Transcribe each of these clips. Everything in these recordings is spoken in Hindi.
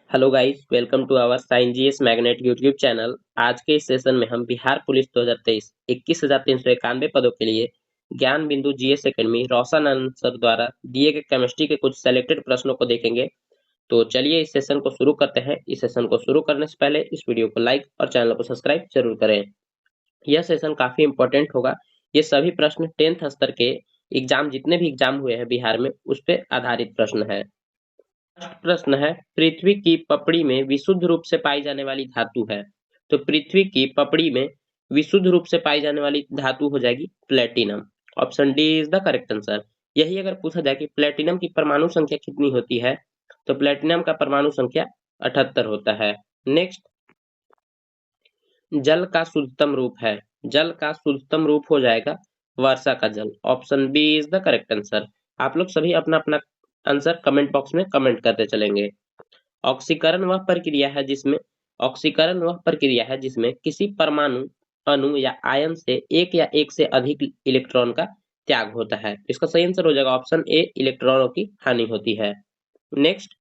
Hello guys, welcome to our Sign GS Magnet YouTube channel. आज के इस सेशन में हम बिहार पुलिस 2023 21,391 पदों के लिए ज्ञान बिंदु जीएस एकेडमी रोशन आनंद सर द्वारा दिए गए केमिस्ट्री के कुछ सेलेक्टेड प्रश्नों को देखेंगे। तो चलिए इस सेशन को शुरू करते हैं। इस सेशन को शुरू करने से पहले इस वीडियो को लाइक और चैनल को सब्सक्राइब जरूर करें। यह सेशन काफी इंपॉर्टेंट होगा। ये सभी प्रश्न 10th स्तर के एग्जाम, जितने भी एग्जाम हुए हैं बिहार में, उस पर आधारित प्रश्न है। प्रश्न है, पृथ्वी की पपड़ी में विशुद्ध रूप से पाई जाने वाली धातु है। तो पृथ्वी की पपड़ी में विशुद्ध रूप से पाई जाने वाली धातु हो जाएगी platinum. Option D is the correct answer. यही अगर पूछा जाए कि प्लेटिनम की परमाणु संख्या कितनी होती है, तो प्लेटिनम का परमाणु संख्या 78 होता है। नेक्स्ट, जल का शुद्धतम रूप है। जल का शुद्धतम रूप हो जाएगा वर्षा का जल। Option B is the correct answer. आप लोग सभी अपना अपना आंसर कमेंट बॉक्स में कमेंट करते चलेंगे। ऑक्सीकरण वह प्रक्रिया है जिसमें किसी परमाणु, अणु या आयन से एक या एक से अधिक इलेक्ट्रॉन का त्याग होता है। इसका सही आंसर हो जाएगा ऑप्शन ए, इलेक्ट्रॉनों की हानि होती है। नेक्स्ट,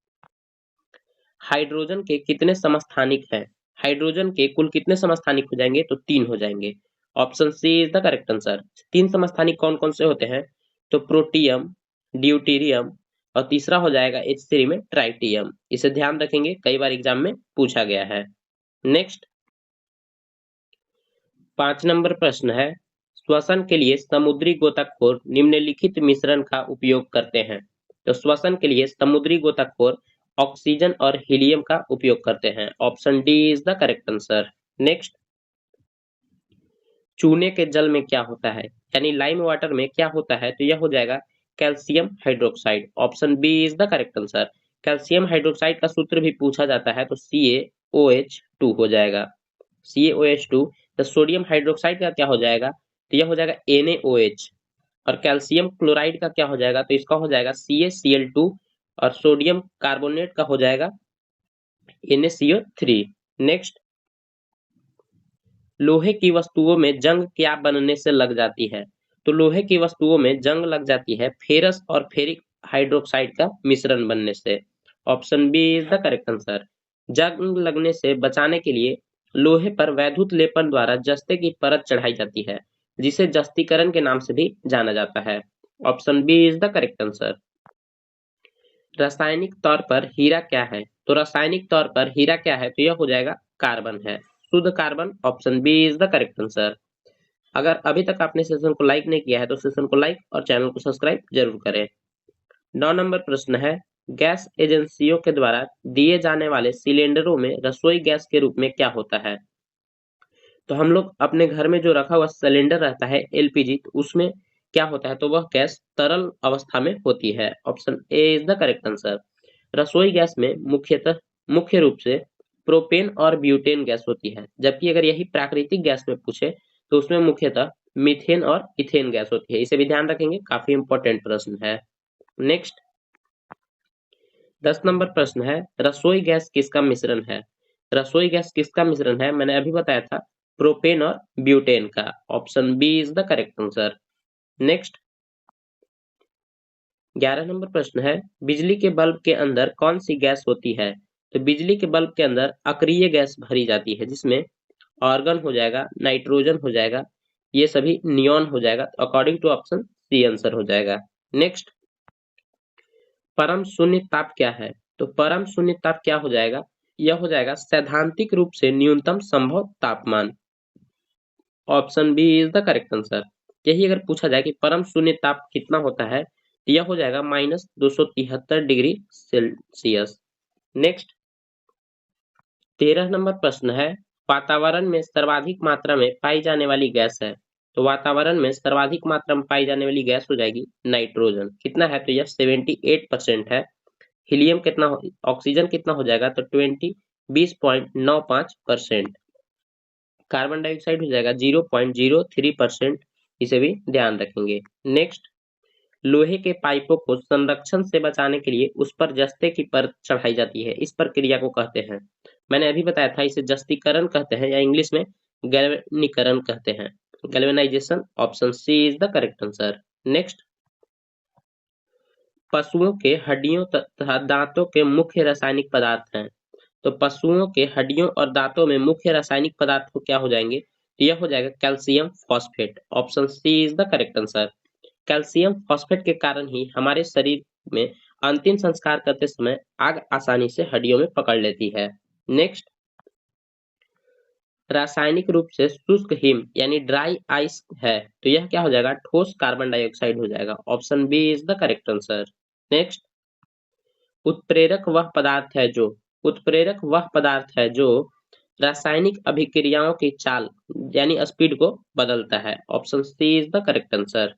हाइड्रोजन के कितने समस्थानिक हैं? हाइड्रोजन के कुल कितने समस्थानिक हो जाएंगे? तो 3 हो जाएंगे। Option C is the correct answer. 3 समस्थानिक कौन कौन से होते हैं? तो प्रोटियम, ड्यूटेरियम और तीसरा हो जाएगा H3 में ट्राइटियम। इसे ध्यान रखेंगे, कई बार एग्जाम में पूछा गया है। नेक्स्ट, 5 नंबर प्रश्न है, श्वसन के लिए समुद्री गोताखोर निम्नलिखित मिश्रण का उपयोग करते हैं। तो श्वसन के लिए समुद्री गोताखोर ऑक्सीजन और हीलियम का उपयोग करते हैं। Option D is the correct answer. Next, चूने के जल में क्या होता है, यानी लाइम वाटर में क्या होता है? तो यह हो जाएगा calcium hydroxide. Option B is the correct answer. Calcium hydroxide का सूत्र भी पूछा जाता है, तो CaOH2 हो जाएगा। CaOH2। तो सोडियम हाइड्रोक्साइड का क्या हो जाएगा? तो यह हो जाएगा NaOH। और कैल्शियम क्लोराइड का क्या हो जाएगा? तो इसका हो जाएगा CaCl2। और सोडियम कार्बोनेट का हो जाएगा NaCO3। नेक्स्ट, लोहे की वस्तुओं में जंग क्या बनने से लग जाती है? तो लोहे की वस्तुओं में जंग लग जाती है फेरस और फेरिक हाइड्रोक्साइड का मिश्रण बनने से। Option B is the correct answer. जंग लगने से बचाने के लिए लोहे पर वैद्युत लेपन द्वारा जस्ते की परत चढ़ाई जाती है, जिसे जस्तीकरण के नाम से भी जाना जाता है। Option B is the correct answer. रासायनिक तौर पर हीरा क्या है? तो रासायनिक तौर पर हीरा क्या है? तो यह हो जाएगा कार्बन है, शुद्ध carbon. Option B is the correct answer. अगर अभी तक आपने सेशन को लाइक नहीं किया है तो सेशन को लाइक और चैनल को सब्सक्राइब जरूर करें। 9 नंबर प्रश्न है, गैस एजेंसियों के द्वारा दिए जाने वाले सिलेंडरों में रसोई गैस के रूप में क्या होता है? तो हम लोग अपने घर में जो रखा हुआ सिलेंडर रहता है LPG, तो उसमें क्या होता है? तो वह गैस तरल अवस्था में होती है। Option A is the correct answer. रसोई गैस में मुख्य रूप से प्रोपेन और ब्यूटेन गैस होती है, जबकि अगर यही प्राकृतिक गैस में पूछे तो उसमें मुख्यतः मीथेन और इथेन गैस होती है। इसे भी ध्यान रखेंगे, काफी इंपॉर्टेंट प्रश्न है। नेक्स्ट, 10 नंबर प्रश्न है, रसोई गैस किसका मिश्रण है? रसोई गैस किसका मिश्रण है? मैंने अभी बताया था, प्रोपेन और ब्यूटेन का। Option B is the correct answer. Next, 11 number प्रश्न है, बिजली के बल्ब के अंदर कौन सी गैस होती है? तो बिजली के बल्ब के अंदर अक्रिय गैस भरी जाती है, जिसमें आर्गन हो जाएगा, नाइट्रोजन हो जाएगा, ये सभी नियॉन हो जाएगा। तो according to option C answer हो जाएगा। नेक्स्ट, परम शून्य ताप क्या है? तो परम शून्य ताप क्या हो जाएगा? यह हो जाएगा सैद्धांतिक रूप से न्यूनतम संभव तापमान। Option B is the correct answer. यही अगर पूछा जाए कि परम शून्य ताप कितना होता है, तो यह हो जाएगा -273 डिग्री सेल्सियस। नेक्स्ट, 13 नंबर प्रश्न है, वातावरण में सर्वाधिक मात्रा में पाई जाने वाली गैस है। तो वातावरण में सर्वाधिक मात्रा में पाई जाने वाली गैस हो जाएगी नाइट्रोजन। कितना है? तो यह 78% है। हीलियम कितना ऑक्सीजन कितना हो जाएगा? तो 20.95%। कार्बन डाइऑक्साइड हो जाएगा 0.03%। इसे भी ध्यान रखेंगे। नेक्स्ट, लोहे के पाइपों को संरक्षण से बचाने के लिए उस पर जस्ते की परत चढ़ाई जाती है, इस प्रक्रिया को कहते हैं? मैंने अभी बताया था, इसे जस्तीकरण कहते हैं, या इंग्लिश में गैल्वेनीकरण कहते हैं, galvanization. Option C is the correct answer. Next, पशुओं के हड्डियों तथा दांतों के मुख्य रासायनिक पदार्थ हैं। तो पशुओं के हड्डियों और दांतों में मुख्य रासायनिक पदार्थ को क्या हो जाएंगे, तो यह हो जाएगा calcium phosphate. Option C is the correct answer. Calcium phosphate के कारण ही हमारे शरीर में अंतिम संस्कार करते समय आग आसानी से हड्डियों में पकड़ लेती है। नेक्स्ट, रासायनिक रूप से शुष्क हिम यानी ड्राई आइस है, तो यह क्या हो जाएगा, ठोस कार्बन डाइऑक्साइड हो जाएगा। Option B is the correct answer. Next, उत्प्रेरक वह पदार्थ है जो रासायनिक अभिक्रियाओं की चाल यानी स्पीड को बदलता है। Option C is the correct answer.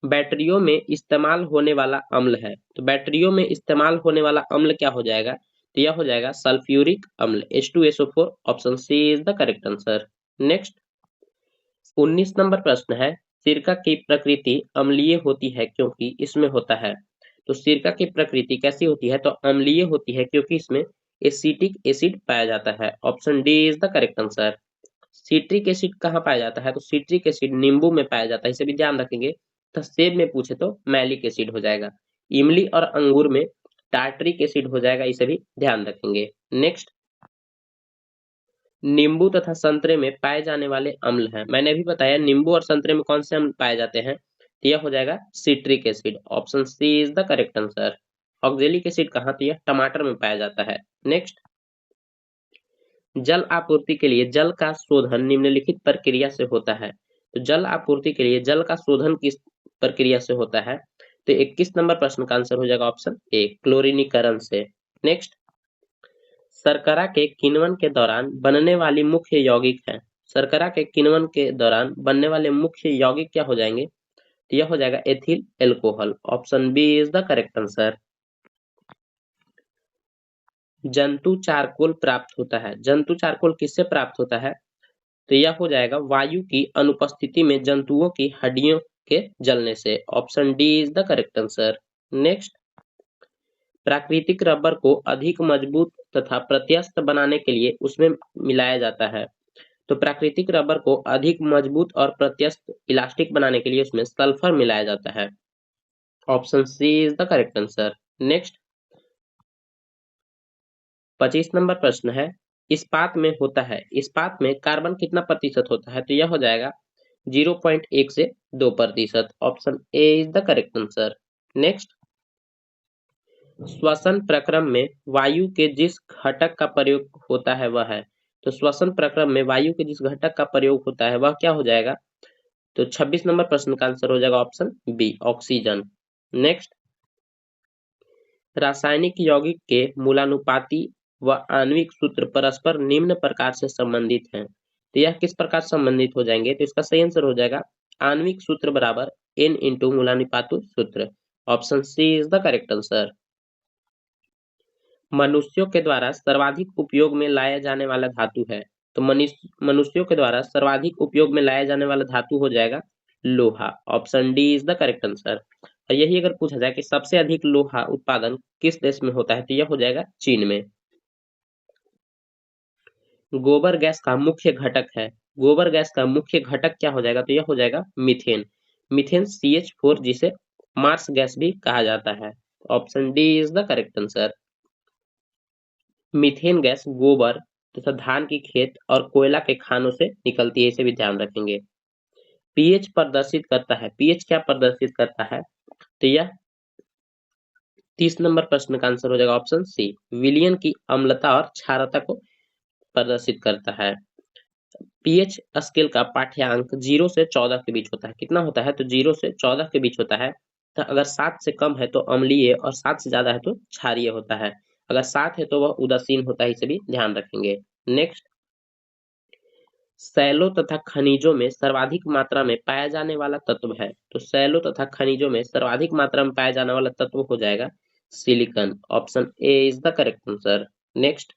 बैटरियों में इस्तेमाल होने वाला अम्ल है, तो बैटरियों में इस्तेमाल होने वाला अम्ल क्या हो जाएगा, तो यह हो जाएगा सल्फ्यूरिक अम्ल H2SO4। Option C is the correct answer. Next, 19 number प्रश्न है, सिरका की प्रकृति अम्लीय होती है क्योंकि इसमें होता है, तो सिरका की प्रकृति कैसी होती है, तो अम्लीय होती है क्योंकि इसमें एसिटिक एसिड पाया जाता है। Option D is the correct answer. Citric acid कहाँ पाया जाता है, तो सिट्रिक एसिड नींबू में पाया जाता है, इसे भी ध्यान रखेंगे। तो सेब में पूछे तो मैलिक एसिड हो जाएगा। इमली और अंगूर में टार्टरिक एसिड हो जाएगा, इसे भी ध्यान रखेंगे। नेक्स्ट, नींबू तथा संतरे में पाए जाने वाले अम्ल हैं, मैंने भी बताया नींबू और संतरे में कौन से अम्ल पाए जाते हैं, तो यह हो जाएगा citric acid. Option C is the correct answer. Oxalic acid कहाँ, तो यह टमाटर में पाया जाता है। नेक्स्ट, जल आपूर्ति के लिए जल का शोधन निम्नलिखित प्रक्रिया से होता है, तो जल आपूर्ति के लिए जल का शोधन किस प्रक्रिया से होता है, तो 21 नंबर प्रश्न का आंसर हो जाएगा ऑप्शन ए, क्लोरीनीकरण से। नेक्स्ट, शर्करा के किण्वन के दौरान बनने वाली मुख्य यौगिक है, शर्करा के किण्वन के दौरान बनने वाले मुख्य यौगिक क्या हो जाएंगे, तो यह हो जाएगा ethyl alcohol. Option B is the correct answer. जंतु चारकोल प्राप्त होता है, जंतु चारकोल किससे प्राप्त होता है, तो यह हो जाएगा वायु की अनुपस्थिति में जंतुओं की हड्डियों के जलने से। Option D is the correct answer. Next, प्राकृतिक रबर को अधिक मजबूत तथा प्रत्यस्त बनाने के लिए उसमें मिलाया जाता है, तो प्राकृतिक रबर को अधिक मजबूत और प्रत्यस्त इलास्टिक बनाने के लिए उसमें सल्फर मिलाया जाता है। Option C is the correct answer. Next, 25 number प्रश्न है, इस्पात में होता है, इस्पात में कार्बन कितना प्रतिशत होता है, तो यह हो जाएगा 0.1 से 2%। Option A is the correct answer. Next, श्वसन प्रक्रम में वायु के जिस घटक का प्रयोग होता है वह है, तो श्वसन प्रक्रम में वायु के जिस घटक का प्रयोग होता है वह क्या हो जाएगा, तो 26 नंबर प्रश्न का आंसर हो जाएगा ऑप्शन बी, ऑक्सीजन। नेक्स्ट, रासायनिक यौगिक के मूलानुपाती व आणविक सूत्र परस्पर निम्न प्रकार से संबंधित हैं, तो यह किस प्रकार संबंधित हो जाएंगे, तो इसका सही आंसर हो जाएगा आणविक सूत्र बराबर N इंटू मूलानुपातु सूत्र। Option C is the correct answer. मनुष्यों के द्वारा सर्वाधिक उपयोग में लाया जाने वाला धातु है, तो मनुष्यों के द्वारा सर्वाधिक उपयोग में लाया जाने वाला धातु हो जाएगा लोहा। Option D is the correct answer. और यही अगर पूछा जाए कि सबसे अधिक लोहा उत्पादन किस देश में होता है, तो यह हो जाएगा चीन में। गोबर गैस का मुख्य घटक है, गोबर गैस का मुख्य घटक क्या हो जाएगा, तो यह हो जाएगा मीथेन। मीथेन CH4 जिसे मार्स गैस भी कहा जाता है। Option D is the correct answer. Methane gas गोबर तथा धान की खेत और कोयला के खानों से निकलती है, इसे भी ध्यान रखेंगे। पीएच प्रदर्शित करता है, पीएच क्या प्रदर्शित करता है, तो यह 30 नंबर प्रश्न का आंसर हो जाएगा ऑप्शन सी, विलयन की अम्लता और क्षारता को प्रदर्शित करता है। पीएच स्केल का पाठ्यांक 0 से 14 के बीच होता है, कितना होता है, तो 0 से 14 के बीच होता है। तो अगर 7 से कम है तो अम्लीय और 7 से ज्यादा है तो क्षारीय होता है। अगर 7 है तो वह उदासीन होता है, इसे भी ध्यान रखेंगे। नेक्स्ट, सैलों तथा खनिजों में सर्वाधिक मात्रा में पाया जाने वाला तत्व है, तो सैलों तथा खनिजों में सर्वाधिक मात्रा में पाया जाने वाला तत्व हो जाएगा silicon. Option A is the correct answer. Next,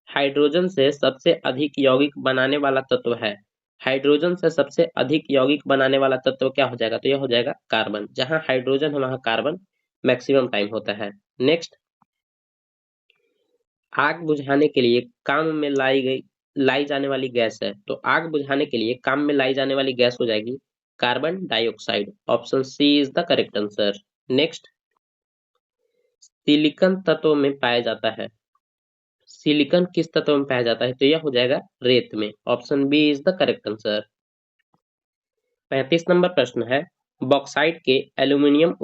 hydrogen से सबसे अधिक यौगिक बनाने वाला तत्व है, हाइड्रोजन से सबसे अधिक यौगिक बनाने वाला तत्व क्या हो जाएगा, तो यह हो जाएगा कार्बन। जहां हाइड्रोजन है वहां कार्बन मैक्सिमम टाइम होता है। नेक्स्ट, आग बुझाने के लिए काम में लाई जाने वाली गैस है, तो आग बुझाने के लिए काम में लाई जाने वाली गैस हो जाएगी carbon dioxide. Option C is the correct answer. Next, silicon तत्व में पाया जाता है। सिलिकॉन किस तत्व में पाया जाता है? तो यह हो जाएगा रेत में। Option B is the correct answer. 35 number प्रश्न है, बॉक्साइट के एल्यूमीनियम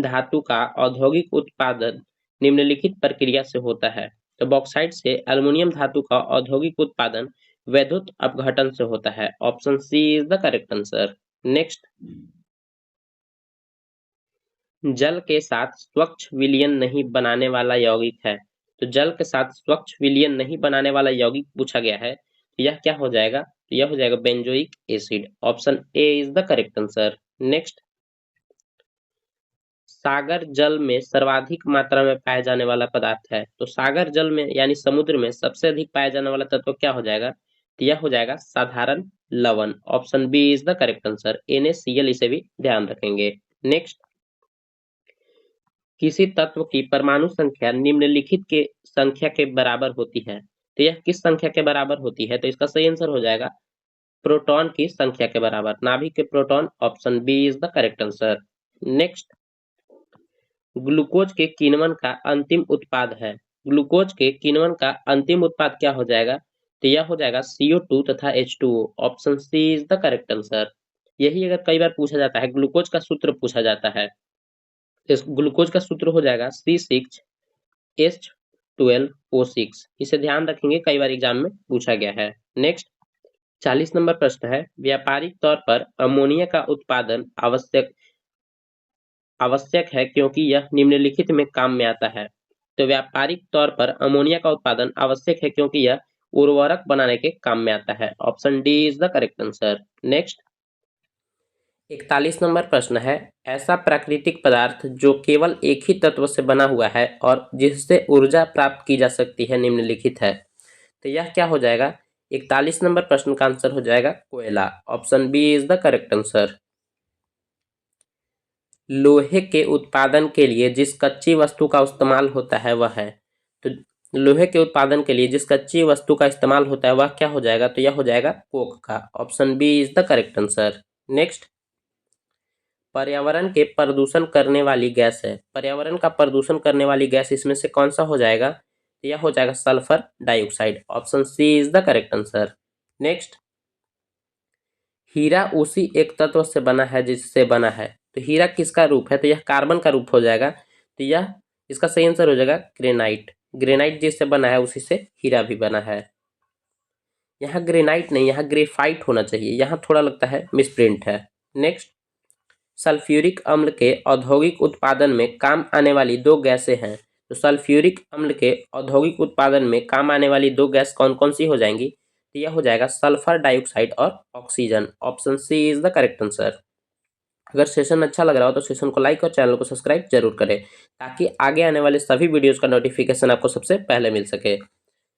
धातु का औद्योगिक उत्पादन निम्नलिखित प्रक्रिया से होता है। तो बॉक्साइट से एल्यूमीनियम धातु का औद्योगिक उत्पादन वैद्युत अपघटन से होता है। Option C is the correct answer. Next, जल के साथ स्वच्छ विलयन नहीं बनाने वाला यौगिक है। तो जल के साथ स्वच्छ विलयन नहीं बनाने वाला यौगिक पूछा गया है, तो यह क्या हो जाएगा? तो यह हो जाएगा benzoic acid. Option A is the correct answer. Next, सागर जल में सर्वाधिक मात्रा में पाया जाने वाला पदार्थ है। तो सागर जल में यानी समुद्र में सबसे अधिक पाया जाने वाला तत्व क्या हो जाएगा? तो यह हो जाएगा साधारण लवण। Option B is the correct answer. NaCl इसे भी ध्यान रखेंगे। नेक्स्ट, किसी तत्व की परमाणु संख्या निम्नलिखित के संख्या के बराबर होती है। तो यह किस संख्या के बराबर होती है? तो इसका सही आंसर हो जाएगा प्रोटॉन की संख्या के बराबर, नाभिक के proton. Option B is the correct answer. Next, glucose के किण्वन का अंतिम उत्पाद है। ग्लूकोज के किण्वन का अंतिम उत्पाद क्या हो जाएगा? तो यह हो जाएगा CO2 तथा H2O। Option C is the correct answer. यही अगर कई बार पूछा जाता है, ग्लूकोज का सूत्र पूछा जाता है, इस ग्लूकोज का सूत्र हो जाएगा C6H12O6। इसे ध्यान रखेंगे, कई बार एग्जाम में पूछा गया है। नेक्स्ट, 40 नंबर प्रश्न है, व्यापारिक तौर पर अमोनिया का उत्पादन आवश्यक है क्योंकि यह निम्नलिखित में काम में आता है। तो व्यापारिक तौर पर अमोनिया का उत्पादन आवश्यक है क्योंकि यह उर्वरक बनाने के काम में आता है। Option D is the correct answer. Next, 41 number प्रश्न है, ऐसा प्राकृतिक पदार्थ जो केवल एक ही तत्व से बना हुआ है और जिससे ऊर्जा प्राप्त की जा सकती है निम्नलिखित है। तो यह क्या हो जाएगा? 41 नंबर प्रश्न का आंसर हो जाएगा कोयला। Option B is the correct answer. लोहे के उत्पादन के लिए जिस कच्ची वस्तु का इस्तेमाल होता है वह है। तो लोहे के उत्पादन के लिए जिस कच्ची वस्तु का इस्तेमाल होता है वह क्या हो जाएगा? तो यह हो जाएगा कोक का। Option B is the correct answer. Next, पर्यावरण के प्रदूषण करने वाली गैस है। पर्यावरण का प्रदूषण करने वाली गैस इसमें से कौन सा हो जाएगा? तो यह हो जाएगा sulphur dioxide. Option C is the correct answer. Next, हीरा उसी एक तत्व से बना है जिससे बना है। तो हीरा किसका रूप है? तो यह कार्बन का रूप हो जाएगा। तो यह इसका सही आंसर हो जाएगा ग्रेनाइट। ग्रेनाइट जिससे बना है उसी से हीरा भी बना है। यहाँ ग्रेनाइट नहीं, यहाँ ग्रेफाइट होना चाहिए, यहाँ थोड़ा लगता है मिसप्रिंट है। नेक्स्ट, सल्फ्यूरिक अम्ल के औद्योगिक उत्पादन में काम आने वाली दो गैसें हैं। तो सल्फ्यूरिक अम्ल के औद्योगिक उत्पादन में काम आने वाली दो गैस कौन कौन सी हो जाएंगी? तो यह हो जाएगा सल्फर डाइऑक्साइड और oxygen. Option C is the correct answer. अगर सेशन अच्छा लग रहा हो तो सेशन को लाइक और चैनल को सब्सक्राइब जरूर करें ताकि आगे आने वाले सभी वीडियोस का नोटिफिकेशन आपको सबसे पहले मिल सके।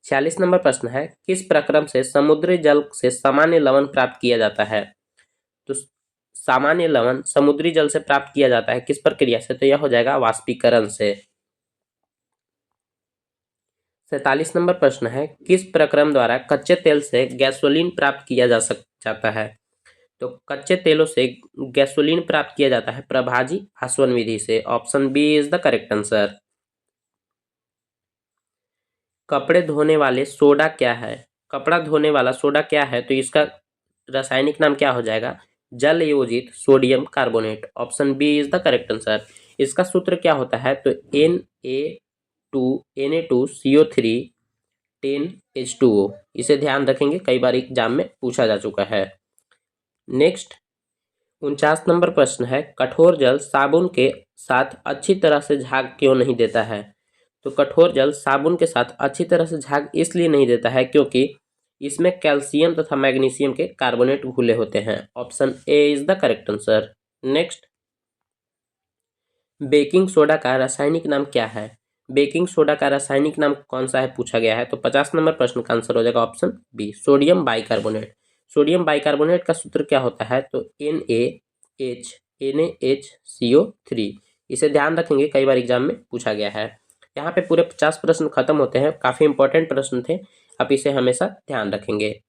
46 नंबर प्रश्न है, किस प्रक्रम से समुद्री जल से सामान्य लवण प्राप्त किया जाता है? तो सामान्य लवण समुद्री जल से प्राप्त किया जाता है किस प्रक्रिया से? तो यह हो जाएगा वाष्पीकरण से। 47 नंबर प्रश्न है, किस प्रक्रम द्वारा कच्चे तेल से गैसोलीन प्राप्त किया जाता है? तो कच्चे तेलों से गैसोलीन प्राप्त किया जाता है प्रभाजी भास्वन विधि से। Option B is the correct answer. कपड़े धोने वाले सोडा क्या है? कपड़ा धोने वाला सोडा क्या है? तो इसका रासायनिक नाम क्या हो जाएगा? जल योजित sodium carbonate. Option B is the correct answer. इसका सूत्र क्या होता है? तो Na2CO3 10H2O। इसे ध्यान रखेंगे, कई बार एग्जाम में पूछा जा चुका है। नेक्स्ट, 49 नंबर प्रश्न है, कठोर जल साबुन के साथ अच्छी तरह से झाग क्यों नहीं देता है? तो कठोर जल साबुन के साथ अच्छी तरह से झाग इसलिए नहीं देता है क्योंकि इसमें कैल्शियम तथा मैग्नीशियम के कार्बोनेट घुले होते हैं। Option A is the correct answer. Next, baking soda का रासायनिक नाम क्या है? बेकिंग सोडा का रासायनिक नाम कौन सा है पूछा गया है। तो 50 नंबर प्रश्न का आंसर हो जाएगा option B, sodium bicarbonate. Sodium bicarbonate का सूत्र क्या होता है? तो NaHCO3। इसे ध्यान रखेंगे, कई बार एग्जाम में पूछा गया है। यहाँ पे पूरे 50 प्रश्न खत्म होते हैं, काफी इंपॉर्टेंट प्रश्न थे, आप इसे हमेशा ध्यान रखेंगे।